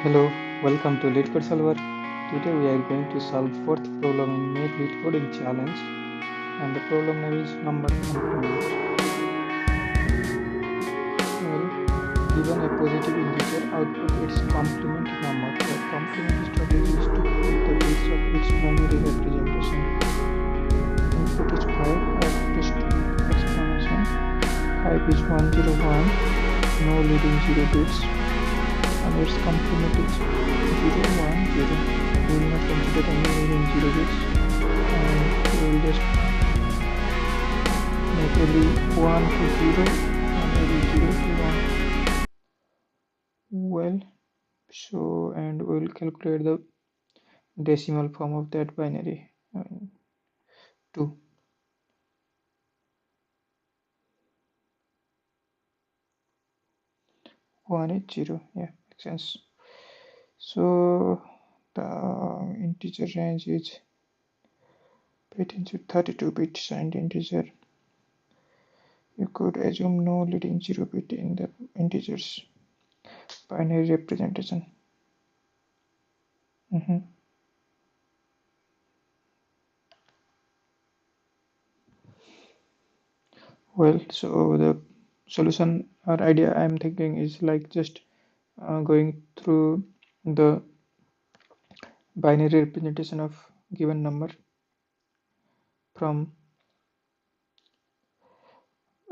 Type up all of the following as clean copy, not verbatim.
Hello, welcome to LeetCode Solver. Today we are going to solve fourth problem in Make LeetCoding challenge, and the problem name is number complement. Well, given a positive integer, output its complement number. The complement strategy is to put the bits of its binary representation. Input is 5, output is 2, exclamation. 5 is 101, no leading 0 bits, and its complement is 0, 1, 0. We will not consider any leading 0 bits, and we will just make every 1 to 0 and every 0 to 1. Well, so and we will calculate the decimal form of that binary. 2. One is 0. Yeah, makes sense. So the integer range is 18 to 32 bit signed integer. You could assume no leading 0 bit in the integer's binary representation. Well, so the solution or idea I'm thinking is like just going through the binary representation of given number from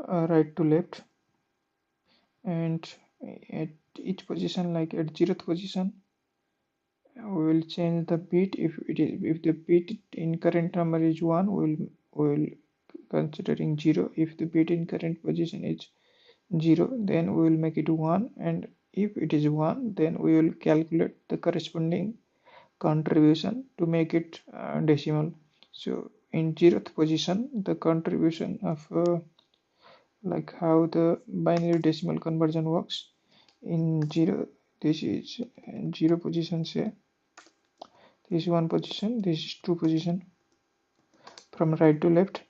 right to left, and at each position, like at 0th position, we will change the bit. If the bit in current number is 1, we will considering 0. If the bit in current position is 0, then we will make it 1, and if it is 1, then we will calculate the corresponding contribution to make it decimal. So in 0th position, the contribution of like how the binary decimal conversion works. In 0, this is 0 position, say this is 1 position, this is 2 position from right to left,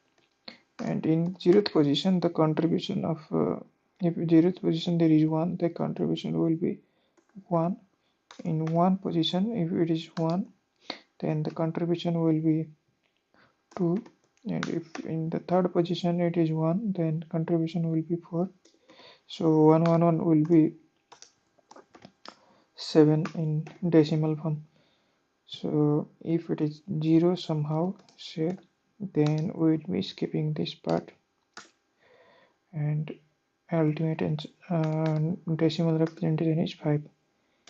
and in 0th position the contribution of if 0th position there is 1, the contribution will be 1. In 1 position, if it is 1, then the contribution will be 2, and if in the 3rd position it is 1, then contribution will be 4. So 111 will be 7 in decimal form. So if it is 0 somehow, say, then we will be skipping this part, and ultimate decimal representation is 5.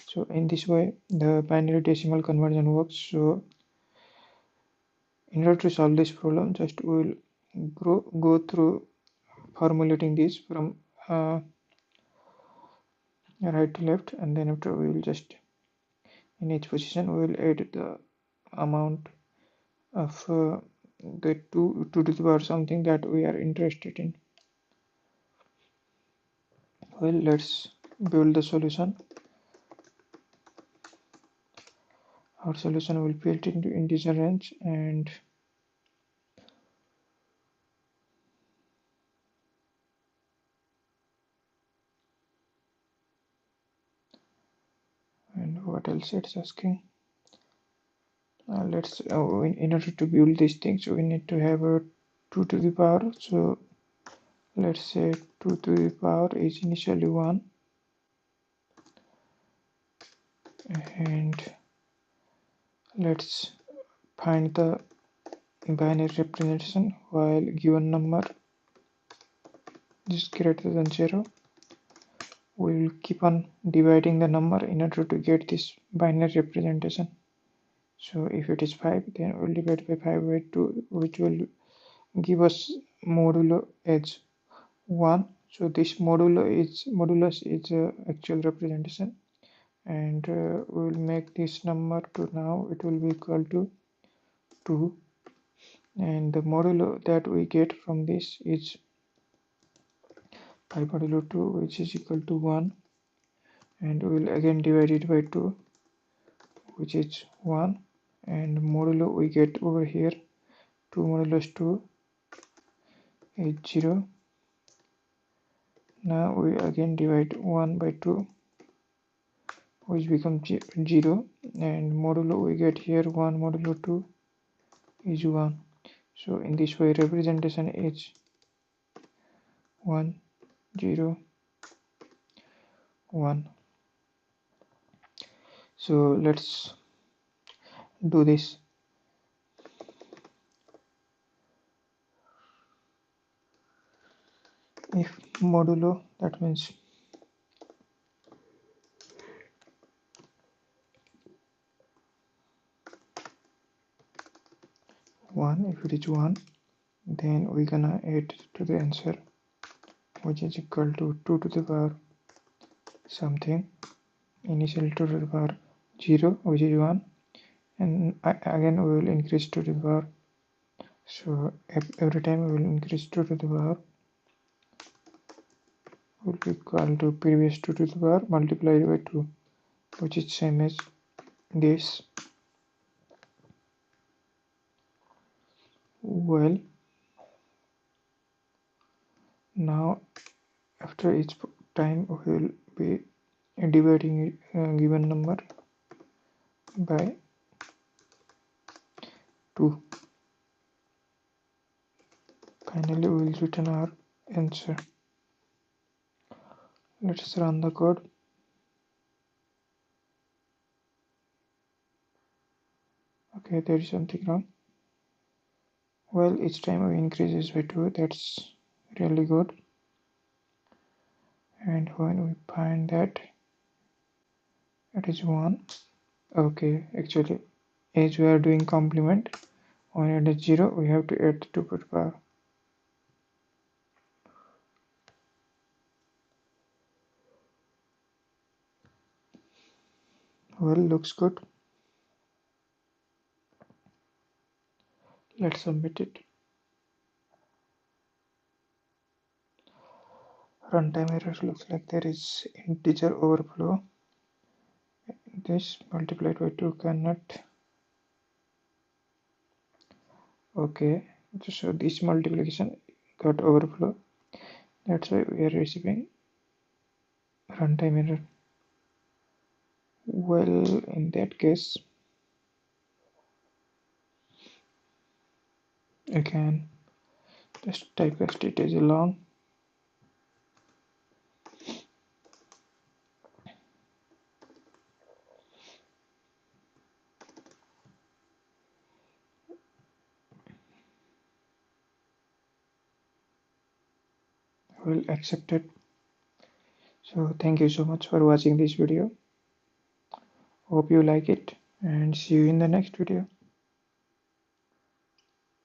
So in this way the binary decimal conversion works. So in order to solve this problem, just we will go through formulating this from right to left, and then after we will just in each position we will add the amount of the 2 to the power something that we are interested in. Well, let's build the solution. Our solution will built into integer range, and what else it's asking. Let's in order to build these things we need to have a 2 to the power. So let's say 2 to the power is initially 1, and let's find the binary representation while given number is greater than 0. We will keep on dividing the number in order to get this binary representation. So if it is 5, then we'll divide by 5 by 2, which will give us modulo as 1. So this modulus is actual representation, and we will make this number to now it will be equal to 2, and the modulo that we get from this is 5 modulo 2, which is equal to 1, and we will again divide it by 2, which is 1, and modulo we get over here 2 modulus 2 is 0. Now we again divide 1 by 2, which becomes 0, and modulo we get here 1 modulo 2 is 1. So in this way representation is 1 0 1. So let's do this. If modulo, that means 1, if it is 1, then we're gonna add to the answer, which is equal to 2 to the power something, initial 2 to the power 0, which is 1, and again we will increase 2 to the power. So every time we will increase 2 to the power will be equal to previous 2 to the power multiplied by 2, which is same as this. Well, now after each time we will be dividing a given number by 2. Finally we will return our answer. Let's run the code. Okay, there is something wrong. Well, each time we increases by 2, that's really good. And when we find that it is 1, okay, actually as we are doing complement, when it is 0 we have to add 2 to the power. Well, looks good. Let's submit it. Runtime error looks like there is integer overflow. This multiplied by 2 cannot. Okay, so this multiplication got overflow. That's why we are receiving runtime error. Well, in that case, I can just typecast it as long. Well, accepted. So thank you so much for watching this video. Hope you like it, and see you in the next video.